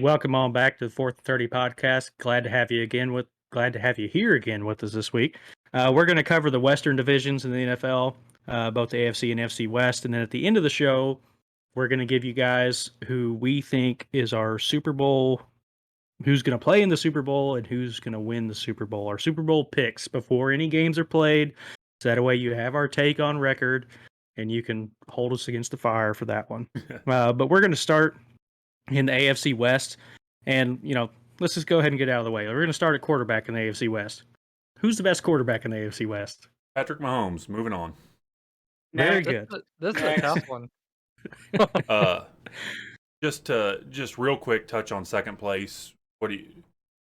Welcome on back to the 430 podcast. Glad to have you here again with us this week. We're going to cover the Western divisions in the NFL, both the AFC and NFC West, and then at the end of the show, we're going to give you guys who we think is our Super Bowl, who's going to play in the Super Bowl, and who's going to win the Super Bowl. Our Super Bowl picks before any games are played. So that way you have our take on record, and you can hold us against the fire for that one. But we're going to start in the AFC West. And, let's just go ahead and get out of the way. We're going to start at quarterback in the AFC West. Who's the best quarterback in the AFC West? Patrick Mahomes. Moving on. Very good. This is a tough one. Just real quick touch on second place. What do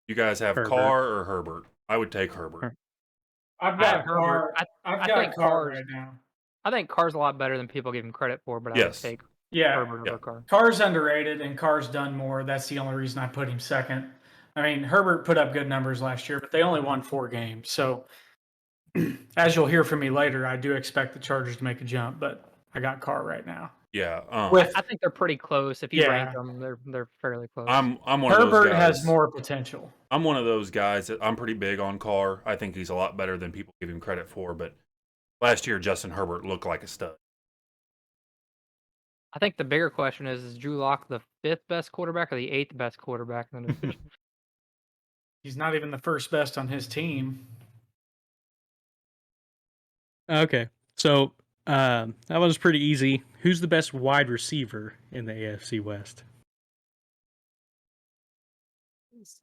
you guys have? Herbert. Carr or Herbert? I would take Herbert. I've got Carr. I I've think got Carr Carr's- right now. I think Carr's a lot better than people give him credit for, but I would Yes. take Yeah, Herbert over Carr. Carr's underrated, and Carr's done more. That's the only reason I put him second. I mean, Herbert put up good numbers last year, but they only won 4 games. So, as you'll hear from me later, I do expect the Chargers to make a jump, but I got Carr right now. Yeah. With I think they're pretty close. If you Yeah. rank them, they're fairly close. I'm one of those Herbert guys. has more potential. I'm one of those guys that I'm pretty big on Carr. I think he's a lot better than people give him credit for. But last year, Justin Herbert looked like a stud. I think the bigger question is Drew Lock the 5th best quarterback or the 8th best quarterback in the division? He's not even the first best on his team. Okay. So that was pretty easy. Who's the best wide receiver in the AFC West?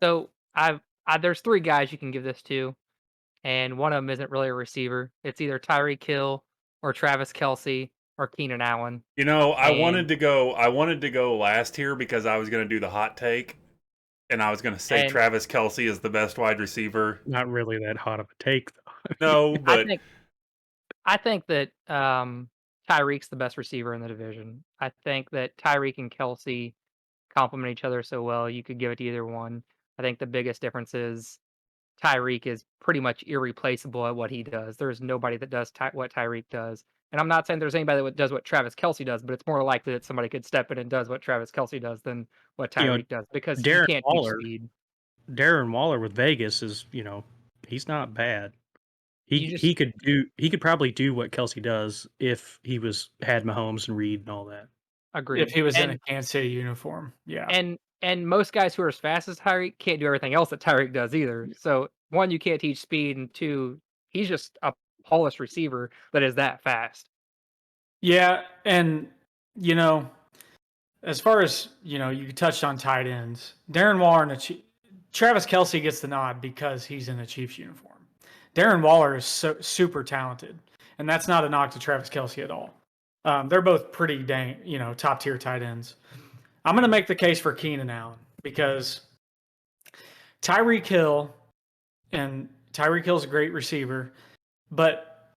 So there's 3 guys you can give this to, and one of them isn't really a receiver. It's either Tyreek Hill or Travis Kelce or Keenan Allen. I wanted to go last here because I was going to do the hot take, and I was going to say And- Travis Kelce is the best wide receiver. Not really that hot of a take, though. No, but I think that Tyreek's the best receiver in the division. I think that Tyreek and Kelsey complement each other so well. You could give it to either one. I think the biggest difference is Tyreek is pretty much irreplaceable at what he does. There's nobody that does what Tyreek does. And I'm not saying there's anybody that does what Travis Kelce does, but it's more likely that somebody could step in and does what Travis Kelce does than what Tyreek does because Darren he can't Waller- teach speed. Darren Waller with Vegas is, he's not bad. He could probably do what Kelsey does if he had Mahomes and Reed and all that. Agreed. If he was in And- a Kansas City uniform, yeah. And most guys who are as fast as Tyreek can't do everything else that Tyreek does either. So one, you can't teach speed, and 2, he's just a polished receiver that is that fast. Yeah, and as far as you touched on tight ends, Darren Waller and Travis Kelce gets the nod because he's in a Chiefs uniform. Darren Waller is super talented, and that's not a knock to Travis Kelce at all. They're both pretty dang, top tier tight ends. I'm going to make the case for Keenan Allen because Tyreek Hill's a great receiver, but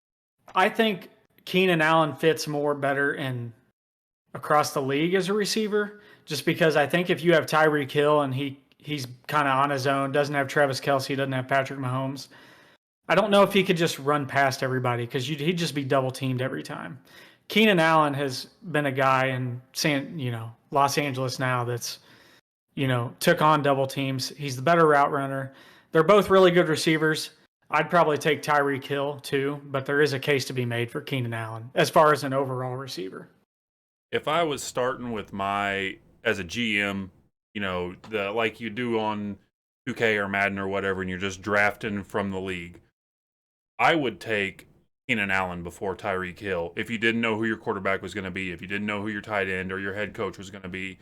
I think Keenan Allen fits better across the league as a receiver, just because I think if you have Tyreek Hill and he's kind of on his own, doesn't have Travis Kelce, doesn't have Patrick Mahomes, I don't know if he could just run past everybody because he'd just be double teamed every time. Keenan Allen has been a guy in Los Angeles now that's took on double teams. He's the better route runner. They're both really good receivers. I'd probably take Tyreek Hill too, but there is a case to be made for Keenan Allen as far as an overall receiver. if I was starting with as a GM, like you do on 2K or Madden or whatever, and you're just drafting from the league, I would take Keenan Allen before Tyreek Hill. If you didn't know who your quarterback was going to be, if you didn't know who your tight end or your head coach was going to be,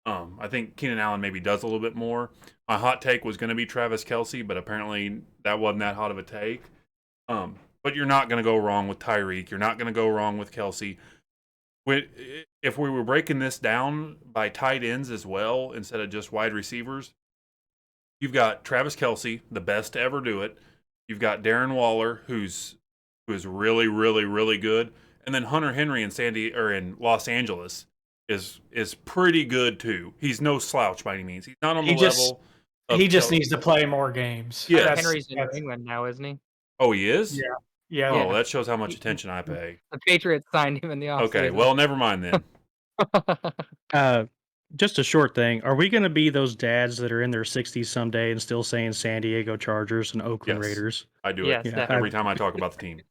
I think Keenan Allen maybe does a little bit more. My hot take was going to be Travis Kelce, but apparently that wasn't that hot of a take. But you're not going to go wrong with Tyreek. You're not going to go wrong with Kelce. If we were breaking this down by tight ends as well, instead of just wide receivers, you've got Travis Kelce, the best to ever do it. You've got Darren Waller, who is really, really, really good. And then Hunter Henry in Los Angeles is pretty good too. He's no slouch by any means. He's not on the level. He just needs to play more games. Yeah, Henry's in New England now, isn't he? Oh, he is? Yeah. Oh, that shows how much attention I pay. The Patriots signed him in the offseason. Okay, well, never mind then. just a short thing. Are we going to be those dads that are in their 60s someday and still saying San Diego Chargers and Oakland Yes. Raiders? I do Yes, it definitely. every time I talk about the team.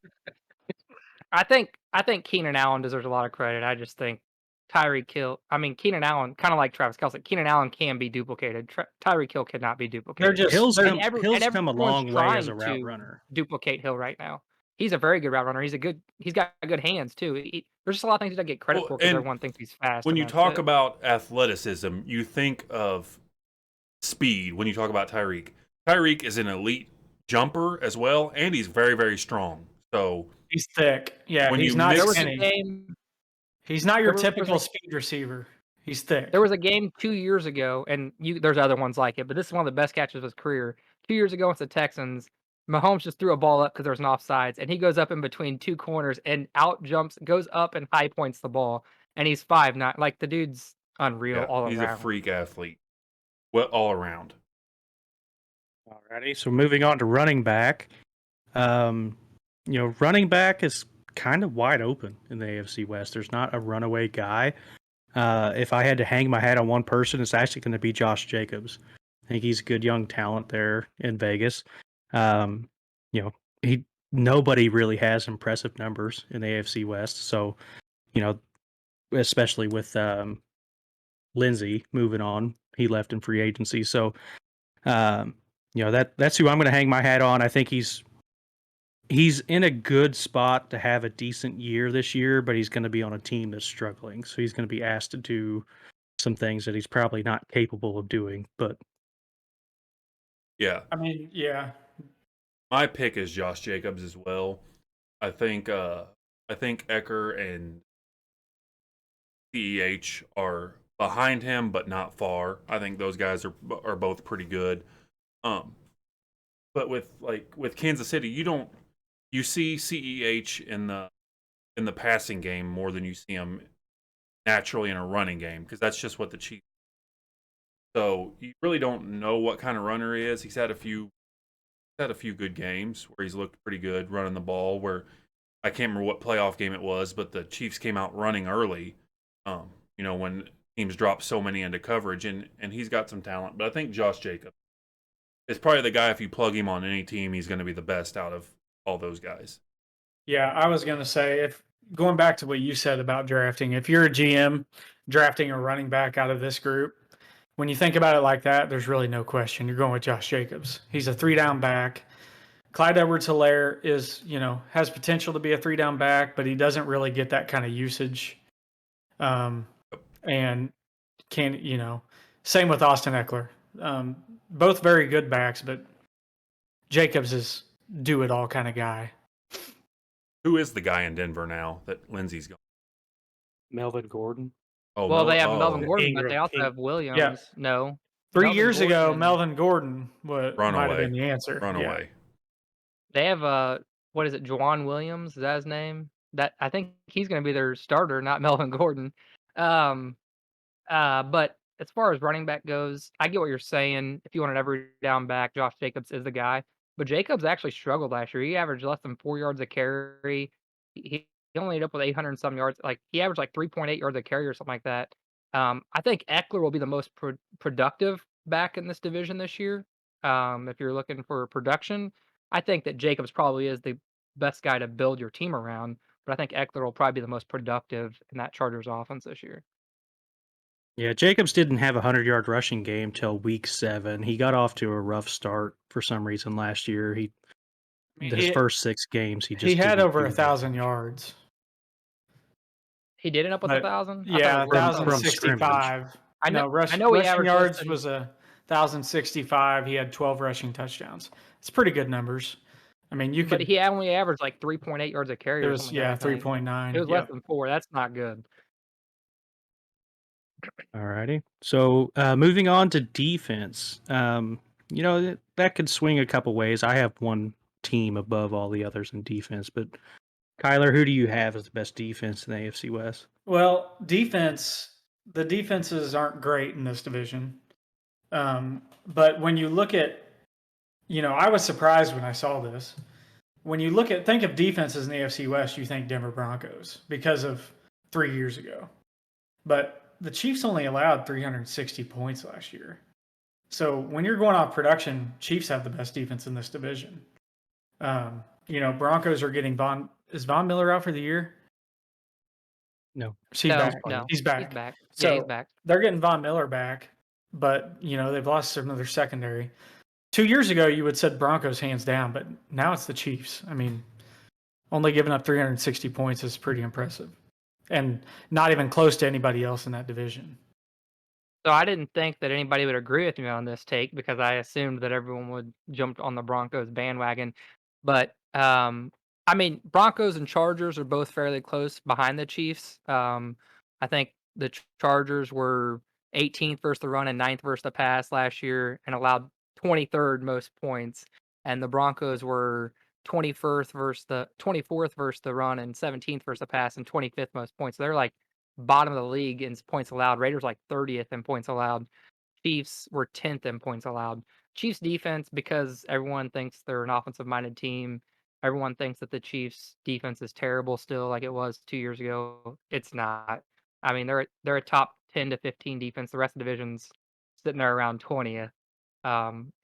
I think Keenan Allen deserves a lot of credit. I just think Keenan Allen, kind of like Travis Kelce, Keenan Allen can be duplicated. Tyreek Hill cannot be They're duplicated. just Hill's they're, come, Hill's come a Everyone's long way as a trying route to runner. duplicate Hill right now. He's a very good route runner. He's got good hands too. There's just a lot of things he doesn't get credit Well, for because and everyone thinks he's fast. When and you that's talk it. about athleticism, you think of speed when you talk about Tyreek. Tyreek is an elite jumper as well, and he's very, very strong. So he's thick. Yeah, when he's you not mix- there was a skinny. game. He's not your there was typical a- speed receiver. He's thick. There was a game 2 years ago, and there's other ones like it, but this is one of the best catches of his career. 2 years ago against the Texans, Mahomes just threw a ball up because there was an offsides, and he goes up in between two corners and goes up and high points the ball, and he's 5'9". Like the dude's unreal all he's around. a freak athlete, well, all around. Alrighty, so moving on to running back. Running back is kind of wide open in the AFC West. There's not a runaway guy. If I had to hang my hat on one person, it's actually going to be Josh Jacobs. I think he's a good young talent there in Vegas. Nobody really has impressive numbers in the AFC West. So, especially with Lindsey moving on, he left in free agency. So, that's who I'm going to hang my hat on. I think he's in a good spot to have a decent year this year, but he's going to be on a team that's struggling. So he's going to be asked to do some things that he's probably not capable of doing. But Yeah, I mean, yeah. my pick is Josh Jacobs as well. I think Ecker and CEH are behind him, but not far. I think those guys are both pretty good. But with Kansas City, you see CEH in the passing game more than you see him naturally in a running game, because that's just what the Chiefs. So you really don't know what kind of runner he is. He's had a few good games where he's looked pretty good running the ball. Where I can't remember what playoff game it was, but the Chiefs came out running early. When teams drop so many into coverage, and he's got some talent. But I think Josh Jacobs is probably the guy. If you plug him on any team, he's going to be the best out of all those guys. Yeah, I was going to say, if going back to what you said about drafting, if you're a GM drafting a running back out of this group, when you think about it like that, there's really no question. You're going with Josh Jacobs. He's a 3-down back. Clyde Edwards-Helaire has potential to be a 3-down back, but he doesn't really get that kind of usage. And same with Austin Eckler. Both very good backs, but Jacobs is do-it-all kind of guy. Who is the guy in Denver now that Lindsey's going? Melvin Gordon. Oh, Well, they have Melvin Gordon, but they also Ingram. have Williams. Yeah. No. 3 Melvin years ago, Gordon. Melvin Gordon might have been the answer. Runaway. They have what is it, Juwan Williams? Is that his name? That I think he's going to be their starter, not Melvin Gordon. But as far as running back goes, I get what you're saying. If you want an every down back, Josh Jacobs is the guy. But Jacobs actually struggled last year. He averaged less than 4 yards a carry. He only ended up with 800 and some yards. Like he averaged like 3.8 yards a carry or something like that. I think Eckler will be the most productive back in this division this year. If you're looking for production, I think that Jacobs probably is the best guy to build your team around. But I think Eckler will probably be the most productive in that Chargers offense this year. Yeah, Jacobs didn't have a 100-yard rushing game till week 7. He got off to a rough start for some reason last year. His first 6 games, he had over 1,000 yards. He did end up with 1,000. Yeah, from 1,065. I know rushing yards was 1,065. He had 12 rushing touchdowns. It's pretty good numbers. I mean, But he only averaged like 3.8 yards a carry. It was 3.9. It was less than 4. That's not good. Alrighty. So moving on to defense. That could swing a couple ways. I have one team above all the others in defense, but Kyler, who do you have as the best defense in the AFC West? Well, the defenses aren't great in this division. But when you look at, I was surprised when I saw this. When you think of defenses in the AFC West, you think Denver Broncos because of 3 years ago. But the Chiefs only allowed 360 points last year. So when you're going off production, Chiefs have the best defense in this division. Broncos are getting Is Von Miller out for the year? No. He's back. No, He's back. He's back. So Yeah, he's back. they're getting Von Miller back, but they've lost some of their secondary. 2 years ago, you would have said Broncos hands down, but now it's the Chiefs. I mean, only giving up 360 points is pretty impressive, and not even close to anybody else in that division. So I didn't think that anybody would agree with me on this take because I assumed that everyone would jump on the Broncos bandwagon. But Broncos and Chargers are both fairly close behind the Chiefs. I think the Chargers were 18th versus the run and 9th versus the pass last year and allowed 23rd most points. And the Broncos were 24th versus the run and 17th versus the pass and 25th most points. So they're like bottom of the league in points allowed. Raiders like 30th in points allowed. Chiefs were 10th in points allowed. Chiefs defense, because everyone thinks they're an offensive minded team. Everyone thinks that the Chiefs defense is terrible still, like it was 2 years ago. It's not. I mean, they're a top 10 to 15 defense. The rest of the division's sitting there around 20th.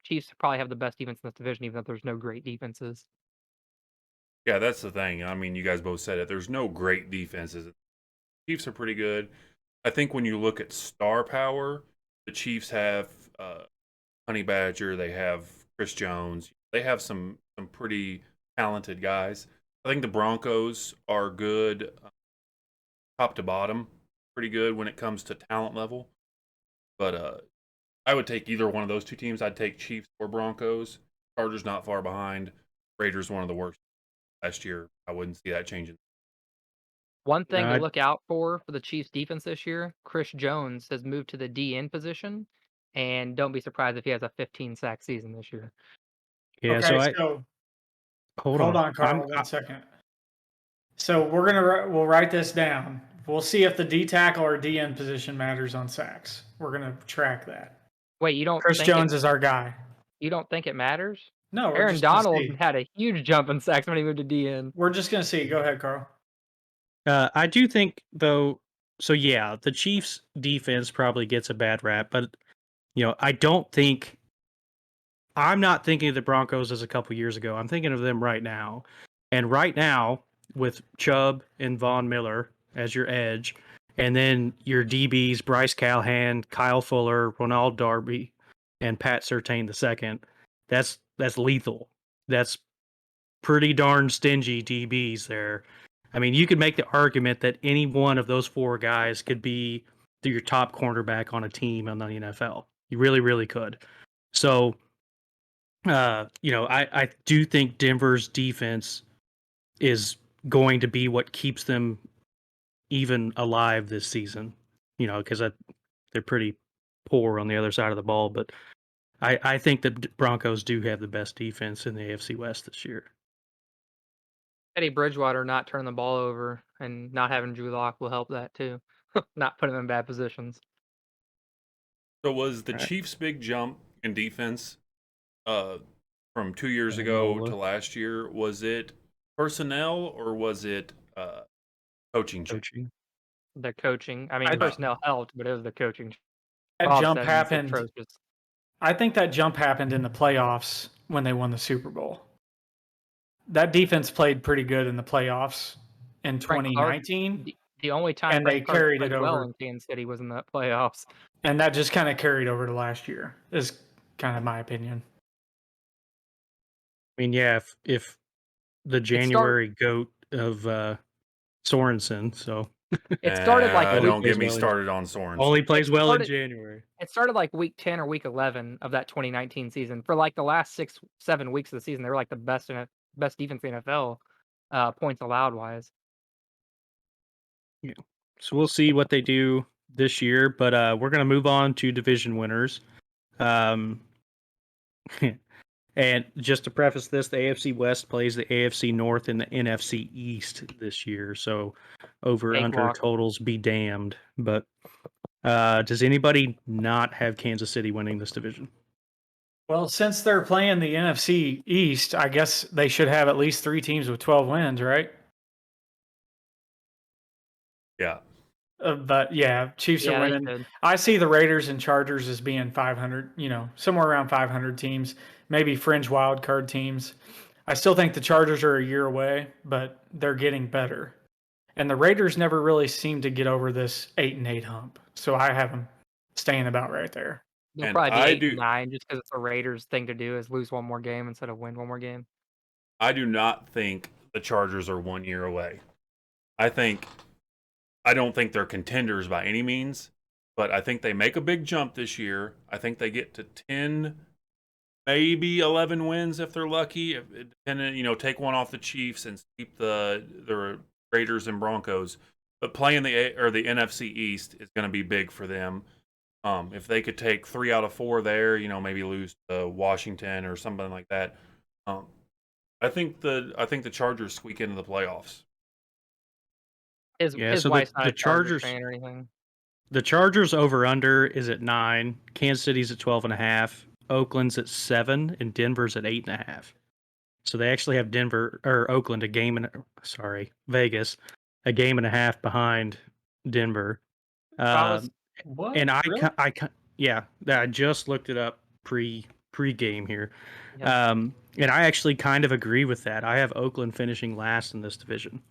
Chiefs probably have the best defense in this division, even if there's no great defenses. Yeah, that's the thing. I mean, you guys both said it. There's no great defenses. Chiefs are pretty good. I think when you look at star power, the Chiefs have Honey Badger. They have Chris Jones. They have some pretty talented guys. I think the Broncos are good top to bottom, pretty good when it comes to talent level. But I would take either one of those two teams. I'd take Chiefs or Broncos. Chargers not far behind. Raiders one of the worst last year. I wouldn't see that changing. One thing to look out for the Chiefs defense this year, Chris Jones has moved to the DN position, and don't be surprised if he has a 15 sack season this year. Yeah, okay, so hold on, Carl, 1 second. So we'll write this down. We'll see if the D tackle or DN position matters on sacks. We're gonna track that. Wait, you don't? Chris Jones is our guy. You don't think it matters? No, Aaron Donald had a huge jump in sacks when he moved to DN. We're just gonna see. Go ahead, Carl. I do think, though, so yeah, the Chiefs' defense probably gets a bad rap, but, I'm not thinking of the Broncos as a couple years ago. I'm thinking of them right now. And right now, with Chubb and Von Miller as your edge, and then your DBs, Bryce Callahan, Kyle Fuller, Ronald Darby, and Pat Surtain II, that's lethal. That's pretty darn stingy DBs there. I mean, you could make the argument that any one of those four guys could be your top cornerback on a team in the NFL. You really, really could. So, I do think Denver's defense is going to be what keeps them even alive this season, because they're pretty poor on the other side of the ball. But I think the Broncos do have the best defense in the AFC West this year. Teddy Bridgewater not turning the ball over and not having Drew Lock will help that too. Not putting them in bad positions. So was the Chiefs' big jump in defense from 2 years ago to last year, was it personnel or was it coaching? The coaching. I mean, personnel helped, but it was the coaching. That jump happened. I think that jump happened in the playoffs when they won the Super Bowl. That defense played pretty good in the playoffs in 2019. The only time and they carried it over in Kansas City was in the playoffs. And that just kind of carried over to last year, is kind of my opinion. I mean, yeah, if the January goat of Sorensen, so it started like don't get me started on Sorensen. Only plays well in January. It started like week 10 or week 11 of that 2019 season. For like the last 6-7 weeks of the season, they were like the best defense in the NFL, points allowed wise. Yeah. So we'll see what they do this year, but we're going to move on to division winners. And just to preface this, the AFC West plays the AFC North and the NFC East this year. So over-under totals be damned. But does anybody not have Kansas City winning this division? Well, since they're playing the NFC East, I guess they should have at least 3 teams with 12 wins, right? Yeah. But yeah, Chiefs are Yeah, they winning. should. I see the Raiders and Chargers as being 500, somewhere around 500 teams, maybe fringe wild card teams. I still think the Chargers are a year away, but they're getting better. And the Raiders never really seem to get over this 8-8 hump. So I have them staying about right there. They'll And probably be I 8 do and 9 just because it's a Raiders thing to do is lose one more game instead of win one more game. I do not think the Chargers are 1 year away. I don't think they're contenders by any means, but I think they make a big jump this year. I think they get to 10, maybe 11 wins if they're lucky. Depending, take one off the Chiefs and keep the Raiders and Broncos. But playing the NFC East is going to be big for them. If they could take 3 out of 4 there, maybe lose to Washington or something like that. I think the Chargers squeak into the playoffs. His so wife's the not a Chargers Chargers fan or anything. the Chargers over under is at 9, Kansas City's at 12.5, Oakland's at 7, and Denver's at 8.5. So they actually have Oakland Vegas a game and a half behind Denver. What? And Really? I just looked it up pre-game here. Yeah. And I actually kind of agree with that. I have Oakland finishing last in this division.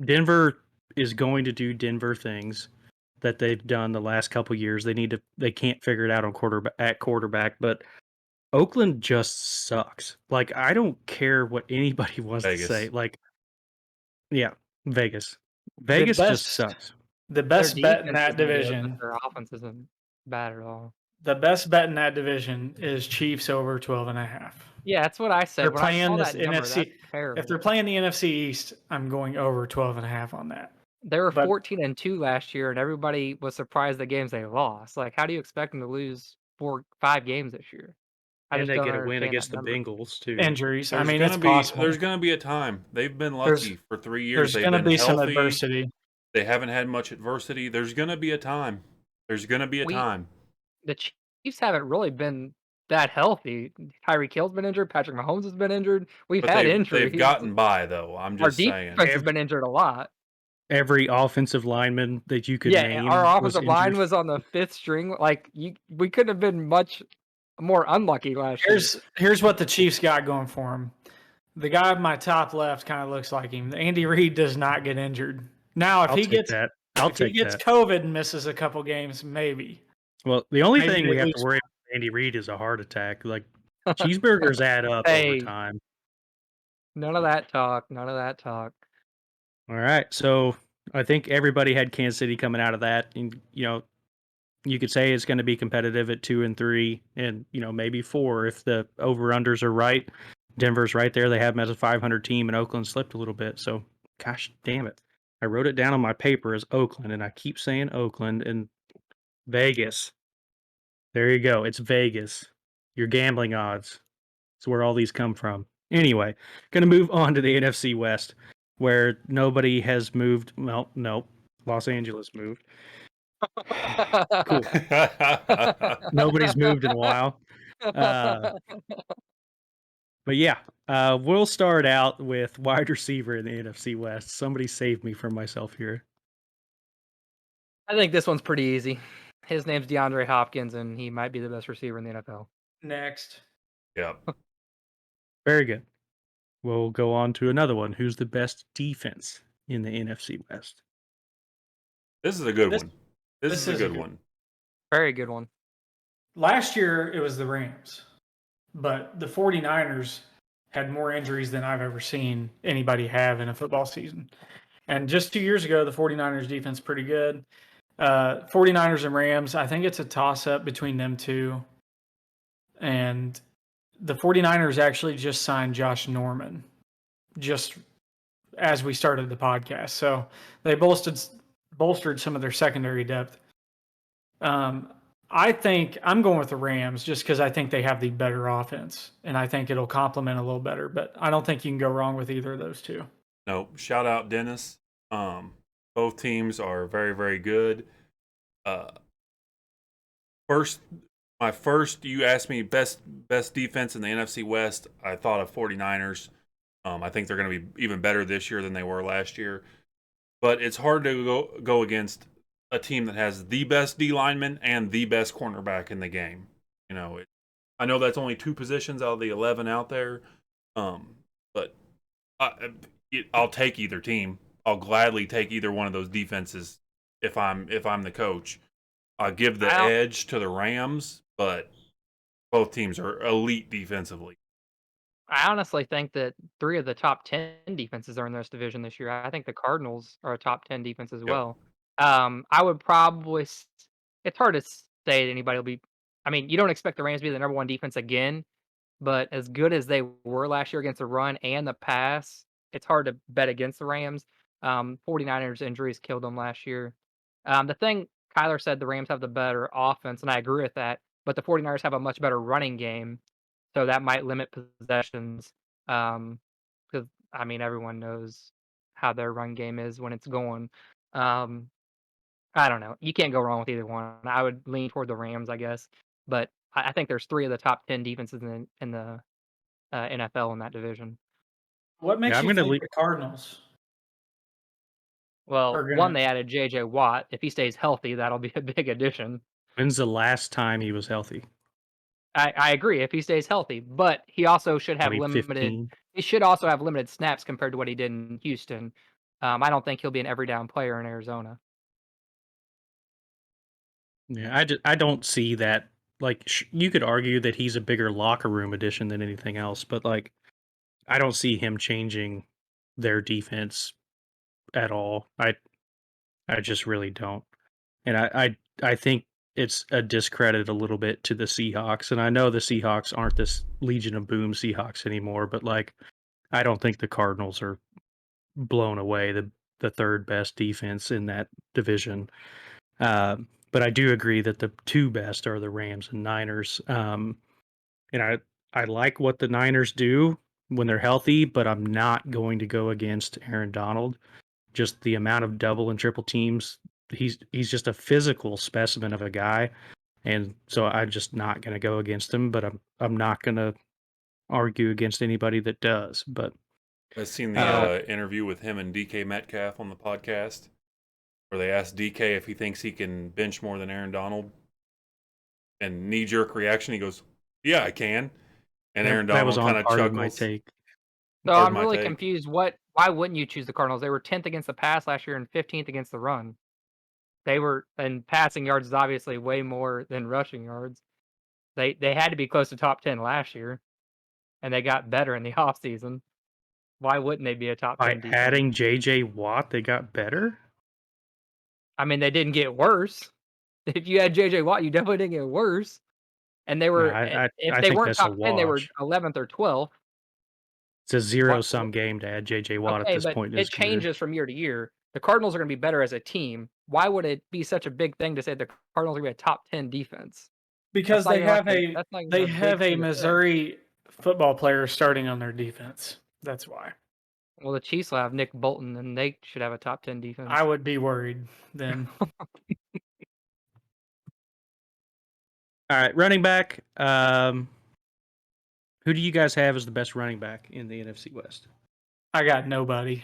Denver is going to do Denver things that they've done the last couple years. They can't figure it out on quarterback, but Oakland just sucks. Like, I don't care what anybody wants Vegas. to say. Like, yeah, Vegas. The Vegas just best- sucks. The Their best bet in defense that isn't good, but division. their offense isn't bad at all. The best bet in that division is Chiefs over 12.5. Yeah, that's what I said. They're When I saw playing that this number, NFC. that's terrible. If they're playing the NFC East, I'm going over 12.5 on that. They were but- 14-2 last year, and everybody was surprised the games they lost. Like, how do you expect them to lose 5 games this year? And they don't get a win understand against that the number. Bengals, too. Injuries. I There's mean, gonna it's be possible. there's gonna be a time. They've been lucky for 3 years. There's They've going to been be some healthy. adversity. They haven't had much adversity. There's gonna be a time. There's gonna be a time. The Chiefs haven't really been that healthy. Tyreek Hill's been injured. Patrick Mahomes has been injured. We've But had they've injuries. gotten by though. I'm Our just saying. defense has been injured a lot. Every offensive lineman that you could Yeah, name. our was offensive line injured. was on the 5th string. Like, we couldn't have been much more unlucky last year. Here's what the Chiefs got going for them. The guy on my top left kind of looks like him. Andy Reid does not get injured. Now, if I'll he take gets that. if he gets COVID and misses a couple games, maybe. Well, the only Maybe thing they we have lose to worry about with Andy Reid is a heart attack. Like, cheeseburgers add up Hey. over time. None of that talk. None of that talk. All right, so I think everybody had Kansas City coming out of that, and you could say it's going to be competitive at 2 and 3, and maybe 4 if the over/unders are right. Denver's right there; they have them as a 500 team, and Oakland slipped a little bit. So, gosh damn it, I wrote it down on my paper as Oakland, and I keep saying Oakland and Vegas. There you go. It's Vegas. Your gambling odds. It's where all these come from. Anyway, going to move on to the NFC West, where nobody has moved. Well, no, Los Angeles moved. Cool. Nobody's moved in a while. But yeah, we'll start out with wide receiver in the NFC West. Somebody save me from myself here. I think this one's pretty easy. His name's DeAndre Hopkins, and he might be the best receiver in the NFL. Next. Yep. Very good. We'll go on to another one. Who's the best defense in the NFC West? This is a good This- one. This is a good one. Very good one. Last year, it was the Rams. But the 49ers had more injuries than I've ever seen anybody have in a football season. And just 2 years ago, the 49ers defense pretty good. 49ers and Rams, I think it's a toss-up between them two. And the 49ers actually just signed Josh Norman just as we started the podcast. So they bolstered some of their secondary depth. I think I'm going with the Rams just because I think they have the better offense, and I think it'll complement a little better. But I don't think you can go wrong with either of those two. No, shout out Dennis. Both teams are very, very good. You asked me best defense in the NFC West. I thought of 49ers. I think they're going to be even better this year than they were last year. but it's hard to go against a team that has the best D lineman and the best cornerback in the game. You know, I know that's only 2 positions out of the 11 out there, but I'll take either team. I'll gladly take either one of those defenses if I'm the coach. I'll give the edge to the Rams, but both teams are elite defensively. I honestly think that 3 of the top 10 defenses are in this division this year. I think the Cardinals are a top 10 defense as Yep. well. I would probably it's hard to say that anybody will be. I mean, you don't expect the Rams to be the number 1 defense again, but as good as they were last year against the run and the pass, it's hard to bet against the Rams. 49ers injuries killed them last year. The thing Kyler said, the Rams have the better offense, and I agree with that, but the 49ers have a much better running game, so that might limit possessions. Because I mean, everyone knows how their run game is when it's going. Um, I don't know. You can't go wrong with either one. I would lean toward the Rams, I guess, but I think there's 3 of the top 10 defenses in the NFL in that division. What makes I'm you gonna think the Cardinals Well, are one, gonna? they added J.J. Watt. If he stays healthy, that'll be a big addition. When's the last time he was healthy? I agree if he stays healthy, but he also should have limited. 2015. He should also have limited snaps compared to what he did in Houston. I don't think he'll be an every down player in Arizona. Yeah, I don't see that. Like, you could argue that he's a bigger locker room addition than anything else, but like, I don't see him changing their defense at all. I just really don't, and I think it's a discredit a little bit to the Seahawks, and I know the Seahawks aren't this Legion of Boom Seahawks anymore, but like, I don't think the Cardinals are blown away the third best defense in that division. But I do agree that the 2 best are the Rams and Niners. And I like what the Niners do when they're healthy, but I'm not going to go against Aaron Donald. Just the amount of double and triple teams, he's just a physical specimen of a guy, and so I'm just not going to go against him. But I'm not going to argue against anybody that does. But I've seen the interview with him and DK Metcalf on the podcast, where they asked DK if he thinks he can bench more than Aaron Donald. And knee-jerk reaction, he goes, "Yeah, I can." And Aaron that was Donald on kind of part of my chuckles. take. So Pardon I'm my really take. confused. Why wouldn't you choose the Cardinals? They were 10th against the pass last year and 15th against the run. They were, and passing yards is obviously way more than rushing yards. They had to be close to top 10 last year, and they got better in the offseason. Why wouldn't they be a top By 10 defense? adding J.J. Watt, they got better? I mean, they didn't get worse. If you had J.J. Watt, you definitely didn't get worse. And they were, if I they think weren't that's a top 10, they were wash. 11th or 12th. It's a What? zero-sum game to add J.J. Watt at Okay, this but point in it his career. changes from year to year. The Cardinals are going to be better as a team. Why would it be such a big thing to say the Cardinals are going to be a top 10 defense? Because That's not they even like have a that's not even they a big have a thing to say. Missouri football player starting on their defense. That's why. Well, the Chiefs will have Nick Bolton, and they should have a top 10 defense. I would be worried then. All right, running back. Who do you guys have as the best running back in the NFC West? I got nobody.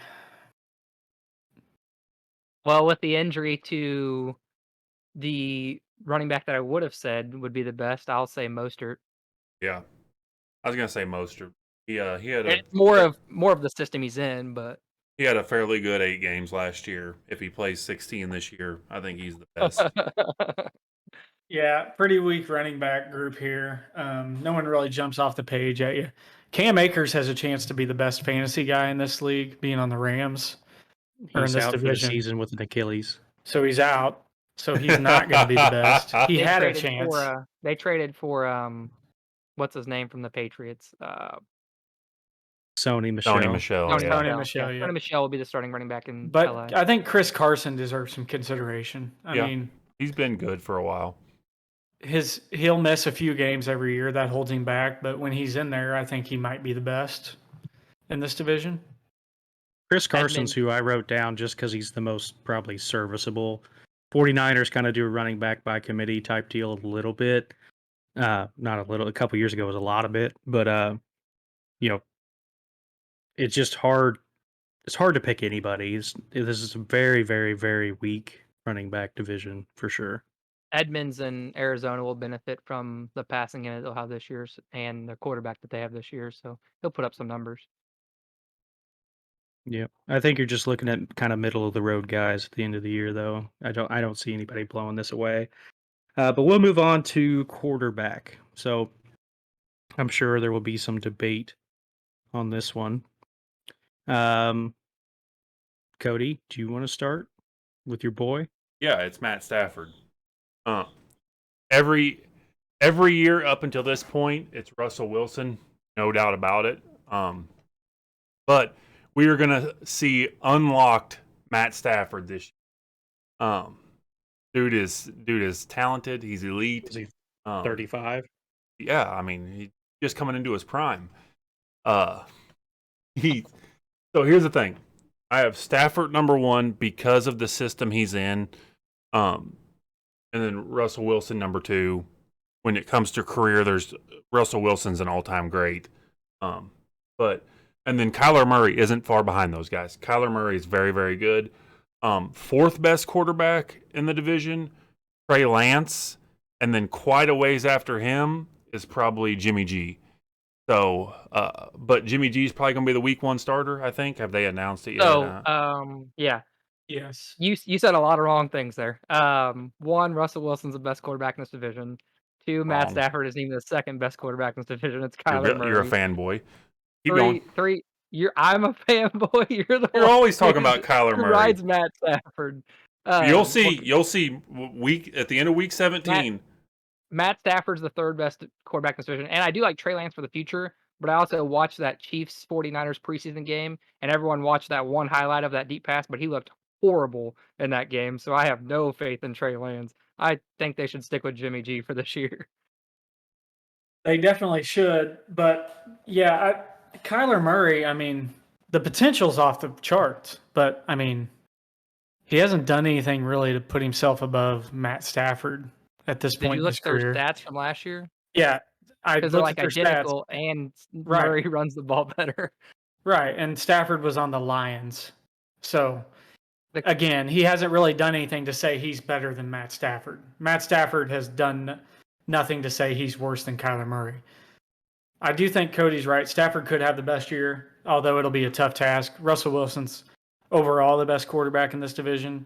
Well, with the injury to the running back that I would have said would be the best, I'll say Mostert. Yeah, I was gonna say Mostert. He had It's more of the system he's in, but he had a fairly good 8 games last year. If he plays 16 this year, I think he's the best. Yeah, pretty weak running back group here. No one really jumps off the page at you. Cam Akers has a chance to be the best fantasy guy in this league, being on the Rams or in He's this out for the division. season with an Achilles. So he's out. So he's not going to be the best. He had a chance. They traded for what's his name from the Patriots? Sony Michel. Tony Michel. Tony Yeah. Michel, yeah. Tony Michel will be the starting running back in But LA. I think Chris Carson deserves some consideration. I Yeah. mean, He's been good for a while. he'll miss a few games every year. That holds him back. But when he's in there, I think he might be the best in this division. Chris Carson's who I wrote down just because he's the most probably serviceable. 49ers kind of do a running back by committee type deal a little bit. Not a little. A couple years ago was a lot of it. But, you know, it's just hard. it's hard to pick anybody. This is a very, very, very weak running back division for sure. Edmonds and Arizona will benefit from the passing game that they'll have this year and the quarterback that they have this year, so he'll put up some numbers. Yeah, I think you're just looking at kind of middle of the road guys at the end of the year, though. I don't see anybody blowing this away. But we'll move on to quarterback. So I'm sure there will be some debate on this one. Cody, do you want to start with your boy? Yeah, it's Matt Stafford. Every year up until this point, it's Russell Wilson, no doubt about it. But we are gonna see unlocked Matt Stafford this year. Dude is talented. He's elite. Is he 35? Yeah, I mean, he's just coming into his prime. So here's the thing. I have Stafford number 1 because of the system he's in. And then Russell Wilson number 2. When it comes to career, there's Russell Wilson's an all-time great. And then Kyler Murray isn't far behind those guys. Kyler Murray is very, very good. 4th best quarterback in the division, Trey Lance, and then quite a ways after him is probably Jimmy G. So, but Jimmy G is probably going to be the week 1 starter, I think. Have they announced it yet? So, yeah. Yes. You said a lot of wrong things there. 1, Russell Wilson's the best quarterback in this division. 2, Matt Wrong. Stafford isn't even the 2nd best quarterback in this division. It's Kyler Murray. You're a fanboy. Keep going. 3, I'm a fanboy. You're always talking about Kyler who Murray. rides Matt Stafford. You'll see at the end of week 17. Matt Stafford's the 3rd best quarterback in this division. And I do like Trey Lance for the future, but I also watched that Chiefs 49ers preseason game, and everyone watched that one highlight of that deep pass, but he looked horrible in that game. So I have no faith in Trey Lance. I think they should stick with Jimmy G for this year. They definitely should, but yeah, Kyler Murray, I mean, the potential's off the charts, but I mean, he hasn't done anything really to put himself above Matt Stafford at this Did point you in look his at their career. stats from last year? Yeah, I Because they're looked like at their stats. identical, and Right. Murray runs the ball better. Right, and Stafford was on the Lions. So, The- again, he hasn't really done anything to say he's better than Matt Stafford. Matt Stafford has done nothing to say he's worse than Kyler Murray. I do think Cody's right. Stafford could have the best year, although it'll be a tough task. Russell Wilson's overall the best quarterback in this division.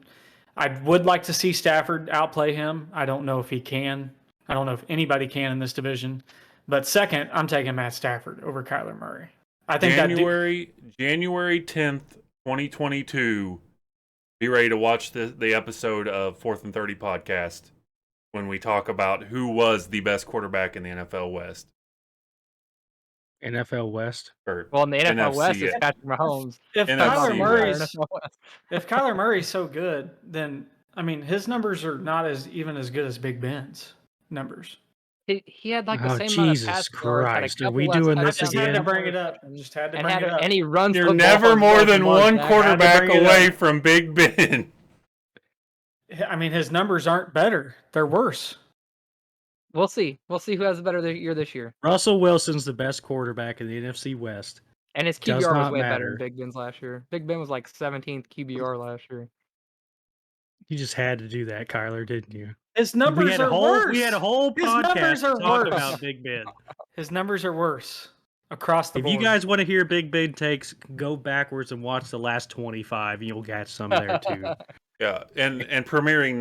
I would like to see Stafford outplay him. I don't know if he can. I don't know if anybody can in this division. But second, I'm taking Matt Stafford over Kyler Murray. I think January 10th, 2022. Be ready to watch the episode of 4th and 30 podcast when we talk about who was the best quarterback in the NFL West. NFL West. Well, in the NFL NFC, West, it's yeah. Patrick Mahomes. if NFC Kyler Murray's so good, then I mean his numbers are not even as good as Big Ben's numbers. He had like the Oh, same Jesus amount of pass yards, had a Christ. Are couple we less doing I this just touchdowns, had to again? bring it up. Just had to and bring it up. and he runs. You're the ball never more more than Lamar one Jackson. quarterback bring it away up. from Big Ben. I mean his numbers aren't better; they're worse. We'll see. We'll see who has a better year this year. Russell Wilson's the best quarterback in the NFC West. And his Does QBR was not way better matter. than Big Ben's last year. Big Ben was like 17th QBR last year. You just had to do that, Kyler, didn't you? His numbers are worse. We had a whole His podcast numbers are to talk worse. about Big Ben. His numbers are worse across the If board. you guys want to hear Big Ben takes, go backwards and watch the last 25, and you'll get some there too. Yeah, and premiering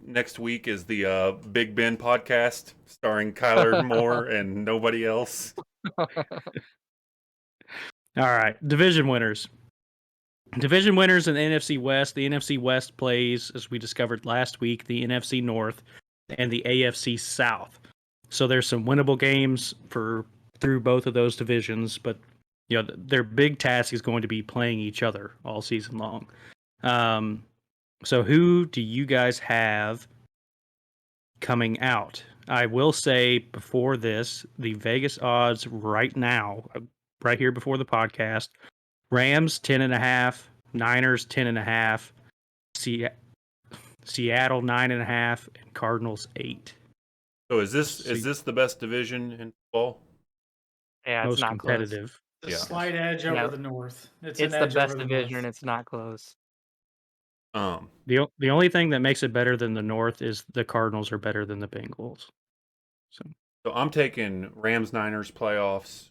next week is the Big Ben podcast starring Kyler Moore and nobody else. All right, division winners. Division winners in the NFC West. The NFC West plays, as we discovered last week, the NFC North and the AFC South. So there's some winnable games through both of those divisions, but you know their big task is going to be playing each other all season long. So who do you guys have coming out? I will say before this, the Vegas odds right now, right here before the podcast, Rams 10.5, Niners 10.5, Seattle 9.5, and Cardinals 8. So is this the best division in football? Yeah, it's Most not competitive. A Yeah. slight edge You over know, the North. It's it's an the edge best over the division, North. and it's not close. The only thing that makes it better than the North is the Cardinals are better than the Bengals. So I'm taking Rams Niners playoffs.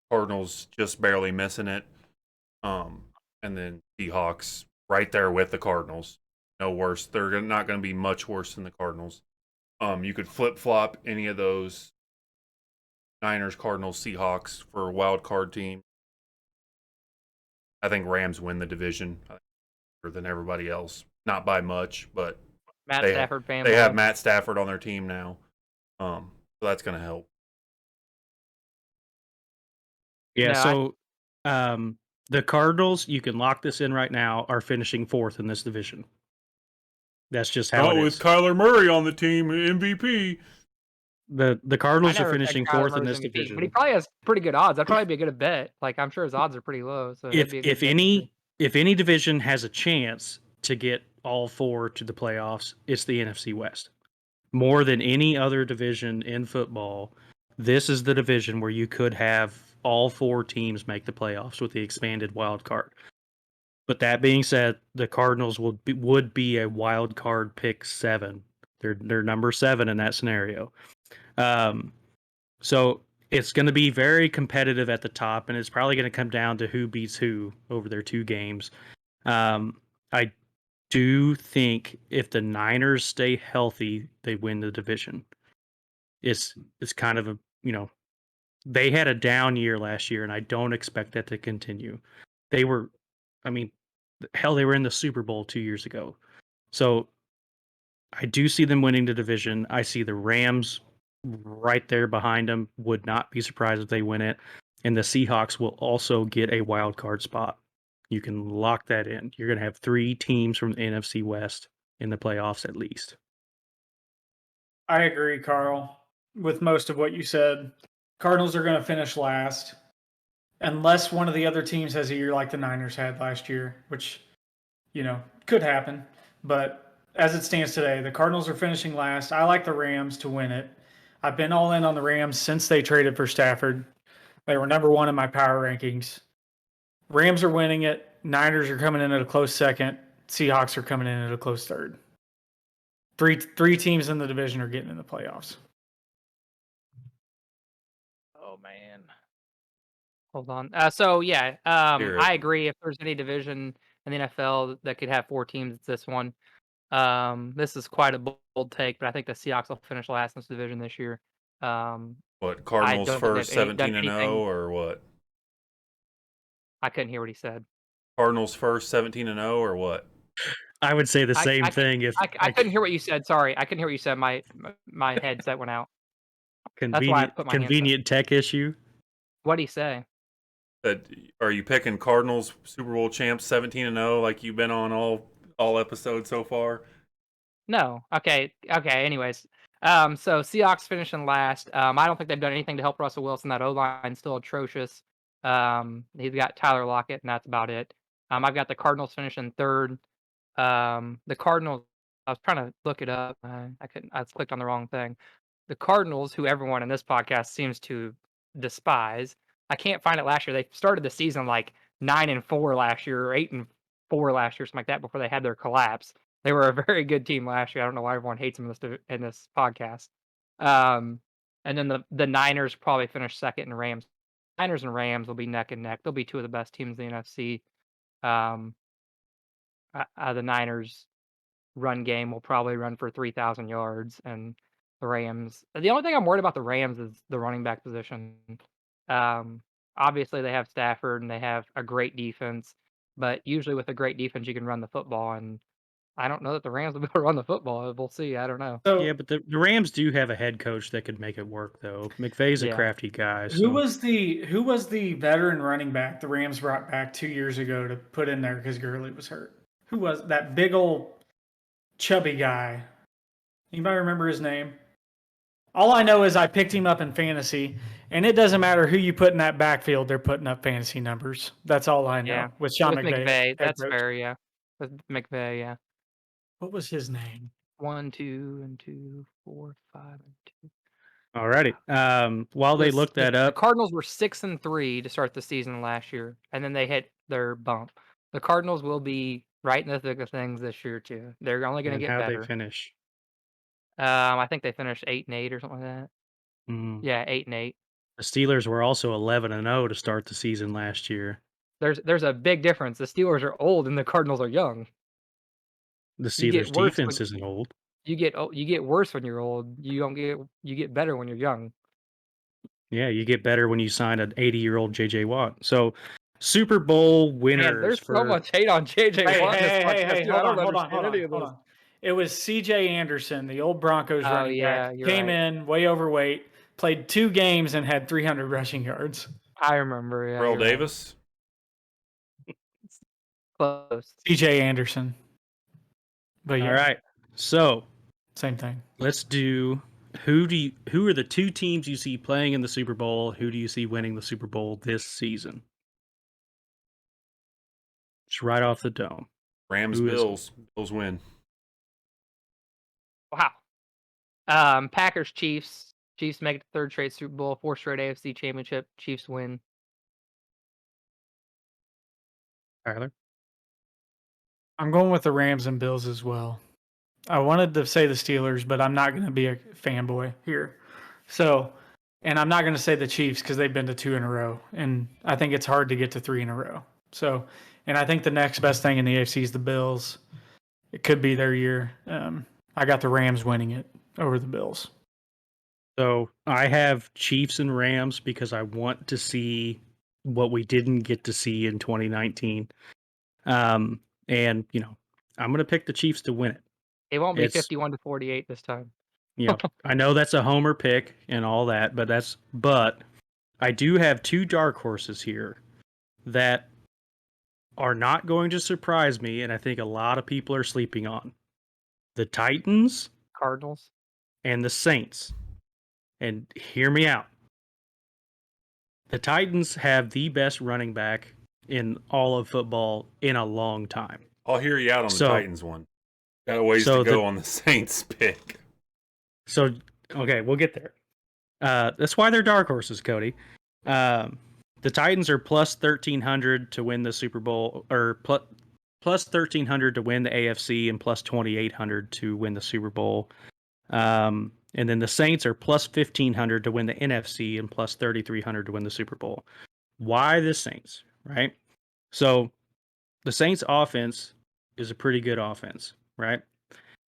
Cardinals just barely missing it. And then Seahawks right there with the Cardinals. No worse. They're not going to be much worse than the Cardinals. You could flip flop any of those Niners, Cardinals, Seahawks for a wild card team. I think Rams win the division better than everybody else. Not by much, but Matt they Stafford they fanboy. have Matt Stafford on their team now. So that's going to help. Yeah, No, so the Cardinals, you can lock this in right now, are finishing 4th in this division. That's just how it is. Kyler Murray on the team, MVP. The I Cardinals are never picked finishing Kyler 4th in Murray's this MVP, but he division. probably has pretty good odds. That'd probably be a good bet. Like, I'm sure his odds are pretty low, so it'd be a good bet to do. If any division has a chance to get all 4 to the playoffs, it's the NFC West. More than any other division in football, this is the division where you could have all 4 teams make the playoffs with the expanded wild card. But that being said, the Cardinals would be a wild card pick 7. They're number 7 in that scenario. So it's going to be very competitive at the top, and it's probably going to come down to who beats who over their 2 games. I do think if the Niners stay healthy, they win the division. It's kind of they had a down year last year, and I don't expect that to continue. They were in the Super Bowl 2 years ago. So I do see them winning the division. I see the Rams right there behind them. Would not be surprised if they win it. And the Seahawks will also get a wild card spot. You can lock that in. You're going to have 3 teams from the NFC West in the playoffs at least. I agree, Carl, with most of what you said. Cardinals are going to finish last unless one of the other teams has a year like the Niners had last year, which, could happen. But as it stands today, the Cardinals are finishing last. I like the Rams to win it. I've been all in on the Rams since they traded for Stafford. They were number 1 in my power rankings. Rams are winning it. Niners are coming in at a close second. Seahawks are coming in at a close third. Three teams in the division are getting in the playoffs. Oh man. Hold on. I agree. If there's any division in the NFL that could have 4 teams, it's this one. This is quite a bold take, but I think the Seahawks will finish last in this division this year. What, Cardinals don't think first, they've done 17-0, anything. or what? I couldn't hear what he said. Cardinals first, 17-0, or what? I would say the same thing. If I couldn't hear what you said. Sorry, I couldn't hear what you said. My headset went out. That's why I put my hands up. convenient tech issue. What'd he say? Are you picking Cardinals Super Bowl champs 17-0 like you've been on all episodes so far? No. Okay. Anyways, so Seahawks finishing last. I don't think they've done anything to help Russell Wilson. That O-line's still atrocious. He's got Tyler Lockett, and that's about it. I've got the Cardinals finishing third. The Cardinals. I was trying to look it up. I couldn't. I clicked on the wrong thing. The Cardinals, who everyone in this podcast seems to despise. I can't find it last year. They started the season like 9-4 last year, or 8-4 last year, something like that, before they had their collapse. They were a very good team last year. I don't know why everyone hates them in this podcast. And then the Niners probably finished second, and Rams. Niners and Rams will be neck and neck. They'll be 2 of the best teams in the NFC. The Niners run game will probably run for 3,000 yards, and the Rams. The only thing I'm worried about the Rams is the running back position. Obviously, they have Stafford and they have a great defense, but usually with a great defense, you can run the football, and I don't know that the Rams will be able to run the football. We'll see. I don't know. So, Yeah, but the Rams do have a head coach that could make it work, though. McVay's a crafty guy. So. who was the veteran running back the Rams brought back 2 years ago to put in there because Gurley was hurt? Who was that big old chubby guy? Anybody remember his name? All I know is I picked him up in fantasy, and it doesn't matter who you put in that backfield; they're putting up fantasy numbers. That's all I know. Yeah, With Sean with McVay, McVay, that's coach. fair. Yeah, with McVay. Yeah. What was his name? 1, 2, and 2, 4, 5, and 2. Alrighty. While they look that The up, Cardinals were 6-3 to start the season last year, and then they hit their bump. The Cardinals will be right in the thick of things this year too. They're only going to and get how they better. finish. I think they finished 8-8 or something like that. Mm. Yeah, 8-8. The Steelers were also 11-0 to start the season last year. There's a big difference. The Steelers are old and the Cardinals are young. The You get Steelers' worse defense when isn't old. you get worse when you're old. You get better when you're young. Yeah, you get better when you sign an 80-year-old J.J. Watt. So, Super Bowl Man, winners there's so for much hate on JJ Hey, Watt in this hey, hey, podcast hey, too. I hold don't on, understand any of hold this. on. It was CJ Anderson, the old Broncos Oh running yeah, back, you're came right. in way overweight, played 2 games and had 300 rushing yards. I remember. Yeah, Terrell you're right. Davis. Close. CJ Anderson. But yeah, All right. So, same thing. let's do who are the 2 teams you see playing in the Super Bowl? Who do you see winning the Super Bowl this season? It's right off the dome. Rams, Who is it? Bills. Bills win. Wow. Packers, Chiefs. Chiefs make it the 3rd straight Super Bowl, 4th straight AFC Championship. Chiefs win. Tyler? I'm going with the Rams and Bills as well. I wanted to say the Steelers, but I'm not going to be a fanboy here. So, and I'm not going to say the Chiefs because they've been to 2 in a row, and I think it's hard to get to 3 in a row. So, and I think the next best thing in the AFC is the Bills. It could be their year. I got the Rams winning it over the Bills. So, I have Chiefs and Rams because I want to see what we didn't get to see in 2019. And, I'm going to pick the Chiefs to win it. It won't be It's 51-48 this time. I know that's a homer pick and all that, but I do have 2 dark horses here that are not going to surprise me, and I think a lot of people are sleeping on. The Titans Cardinals. and the Saints. And hear me out. The Titans have the best running back in all of football in a long time. I'll hear you out on the So- Titans one. Got a ways so to go the- on the Saints pick. So, okay, we'll get there. That's why they're dark horses, Cody. The Titans are plus 1,300 to win the Super Bowl, or plus 1,300 to win the AFC, and plus 2,800 to win the Super Bowl. And then the Saints are plus 1,500 to win the NFC, and plus 3,300 to win the Super Bowl. Why the Saints, right? So the Saints offense is a pretty good offense, right?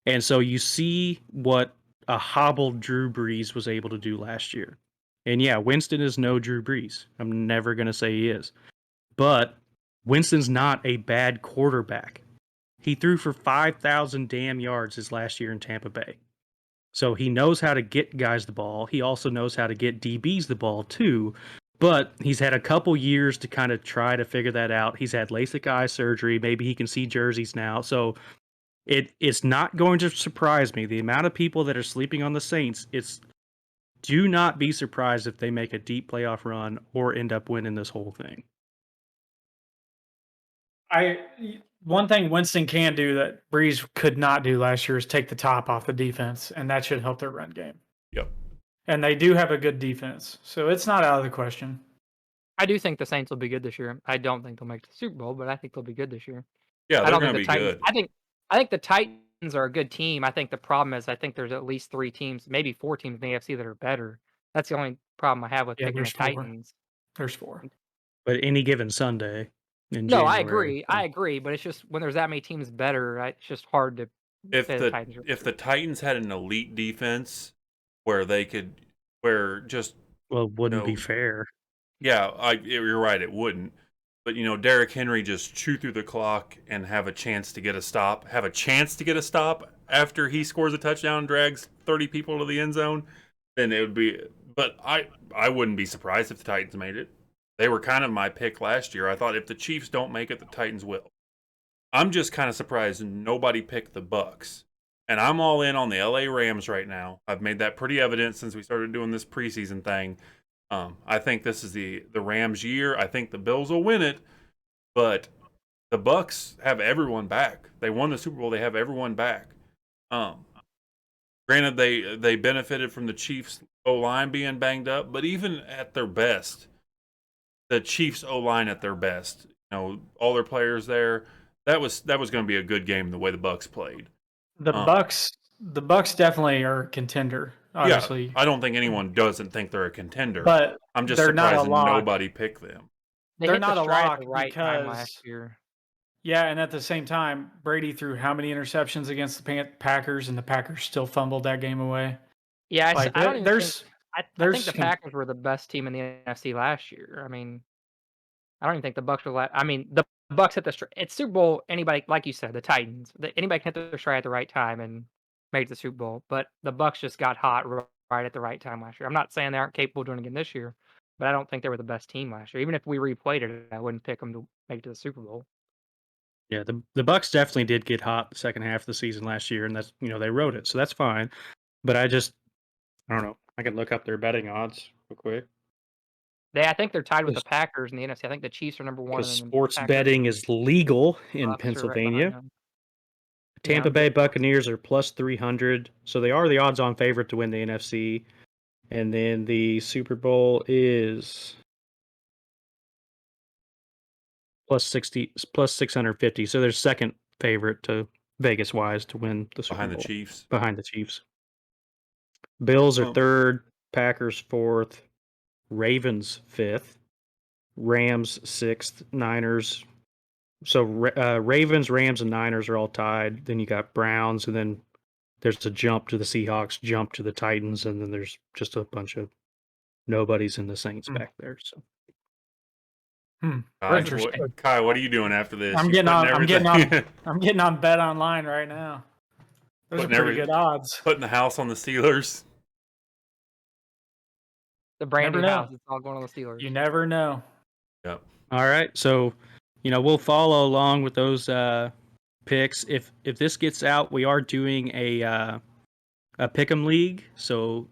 And so you see what a hobbled Drew Brees was able to do last year. And yeah, Winston is no Drew Brees. I'm never going to say he is. But Winston's not a bad quarterback. He threw for 5,000 damn yards his last year in Tampa Bay. So he knows how to get guys the ball. He also knows how to get DBs the ball too. But he's had a couple years to kind of try to figure that out. He's had LASIK eye surgery. Maybe he can see jerseys now. So it's not going to surprise me. The amount of people that are sleeping on the Saints, do not be surprised if they make a deep playoff run or end up winning this whole thing. One thing Winston can do that Breeze could not do last year is take the top off the defense, and that should help their run game. Yep. And they do have a good defense, so it's not out of the question. I do think the Saints will be good this year. I don't think they'll make the Super Bowl, but I think they'll be good this year. Yeah, I they're don't going think to the be Titans. good. I think the Titans are a good team. I think the problem is I think there's at least 3 teams, maybe 4 teams in the AFC that are better. That's the only problem I have with Yeah, picking the there's 4. Titans. There's 4. But any given Sunday in No, I January, agree. I agree, but it's just when there's that many teams better, it's just hard to If say the Titans are the Titans had an elite defense where they could, just well, it wouldn't be No. fair. yeah, you're right, it wouldn't. But Derrick Henry just chew through the clock and have a chance to get a stop. After he scores a touchdown and drags 30 people to the end zone, then it would be. But I wouldn't be surprised if the Titans made it. They were kind of my pick last year. I thought if the Chiefs don't make it, the Titans will. I'm just kind of surprised nobody picked the Bucks. And I'm all in on the LA Rams right now. I've made that pretty evident since we started doing this preseason thing. I think this is the Rams' year. I think the Bills will win it, but the Bucks have everyone back. They won the Super Bowl. They have everyone back. Granted, they benefited from the Chiefs O-line being banged up, but even at their best, the Chiefs O-line at their best, all their players there, that was going to be a good game the way the Bucs played. The Bucs definitely are a contender. Obviously, yeah, I don't think anyone doesn't think they're a contender. but I'm just they're not a surprised lock. nobody picked them. They're not a lock at the right time because last year. yeah, and at the same time, Brady threw how many interceptions against the Packers, and the Packers still fumbled that game away. Yeah, Like, I don't even there's think I there's think the Packers were the best team in the NFC last year. I mean, I don't even think the Bucs were. I mean, the Bucs hit the it's Super Bowl. Anybody, like you said, the Titans. Anybody can hit their stride at the right time and make the Super Bowl. But the Bucs just got hot right at the right time last year. I'm not saying they aren't capable of doing it again this year, but I don't think they were the best team last year. Even if we replayed it, I wouldn't pick them to make it to the Super Bowl. Yeah, the Bucks definitely did get hot the second half of the season last year, and that's they rode it, so that's fine. But I don't know. I can look up their betting odds real quick. I think they're tied with the Packers in the NFC. I think the Chiefs are number 1. Because sports betting is legal in Pennsylvania. Tampa Bay Buccaneers are plus 300, so they are the odds-on favorite to win the NFC. And then the Super Bowl is plus 650. So they're second favorite to Vegas-wise to win the Super Bowl. Behind the Chiefs. Behind the Chiefs. Bills are third, Packers fourth, Ravens fifth, Rams sixth, Niners. So Ravens, Rams, and Niners are all tied. Then you got Browns, and then there's a jump to the Seahawks, jump to the Titans, and then there's just a bunch of nobodies in the Saints back there. So, Kai, what are you doing after this? I'm getting on Bet Online right now. Those are pretty good odds. Putting the house on the Steelers. The brand new house. It's all going on the Steelers. You never know. Yep. All right. So, we'll follow along with those picks. If this gets out, we are doing a pick'em league. So,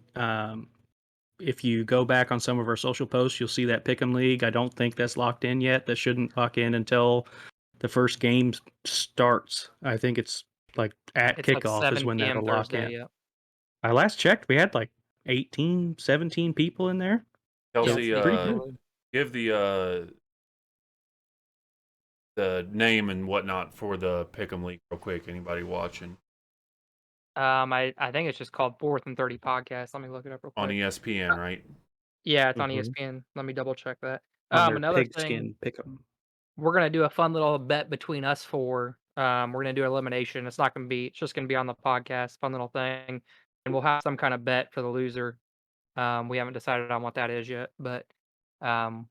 if you go back on some of our social posts, you'll see that pick'em league. I don't think that's locked in yet. That shouldn't lock in until the first game starts. I think it's like kickoff like is when that'll lock in. Yeah. I last checked, we had like 18, 17 people in there. Kelsey, give the name and whatnot for the pick'em league real quick. Anybody watching? I think it's just called 4th and 30 Podcast. Let me look it up real quick. On ESPN, right? Yeah, it's on ESPN. Let me double check that. Another thing, pick'em. We're gonna do a fun little bet between us four. We're gonna do elimination. It's just gonna be on the podcast. Fun little thing, and we'll have some kind of bet for the loser. We haven't decided on what that is yet, but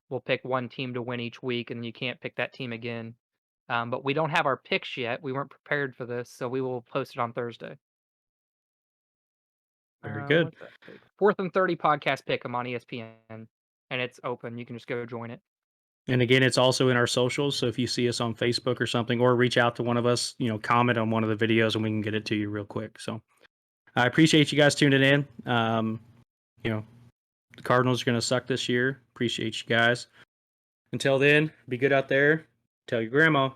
we'll pick one team to win each week, and you can't pick that team again. But we don't have our picks yet. We weren't prepared for this, so we will post it on Thursday. Very good. 4th and 30 Podcast pick 'em on ESPN, and it's open. You can just go join it. And again, it's also in our socials. So if you see us on Facebook or something, or reach out to one of us, comment on one of the videos, and we can get it to you real quick. So I appreciate you guys tuning in. The Cardinals are going to suck this year. Appreciate you guys. Until then, be good out there. Tell your grandma.